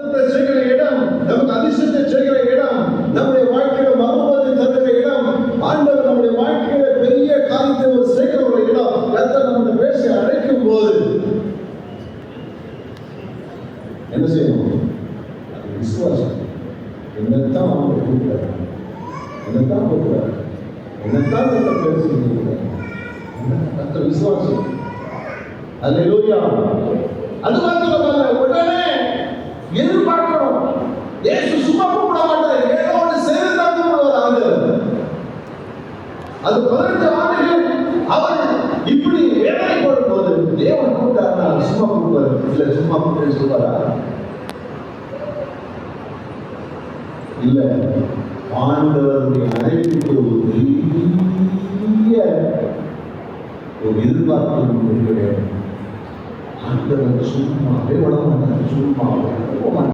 செய்கிற இடம், நமக்கு அதிசயத்தை செய்கிற இடம், நம்முடைய வாழ்க்கையில மறுபடி தருகிற இடம், ஆண்டவர் நம்முடைய வாழ்க்கையில பெரிய காரியத்தை செய்கிற ஒரு இடம். கர்த்தர் நம்ம பேசி அழைக்கும் போது என்ன செய்யணும்? அது விசுவாசம். என்னத்தான் அவங்க கூப்பிட்டாரு, என்னத்தான் கூப்பிட்டாரு, என்னத்தான் பேசுகிறீங்க, கர்த்தர் விசுவாசம். அல்லேலூயா. அது மாத்திரமல்ல, உடனே எதிர்பார்க்கிறோம். இயேசு சும்மா கூப்பிட மாட்டார், ஏதோ ஒன்று செய்துதான் கூப்பிடுவார். அது 18 ஆண்டுகள் அவர் இப்படி வேதனை போடும்போது தேவன் கூப்பிட்டாருன்னா சும்மா கூப்பிடுவார் இல்ல? சும்மா கூப்பிட்டு சொல்வாரா? இல்ல. ஆண்டவருடைய அழைப்புக்கு ஒரு பெரிய ஒரு எதிர்பார்ப்பு. ஆண்டவர் சும்மாவே வளமாட்டார், சும்மாவே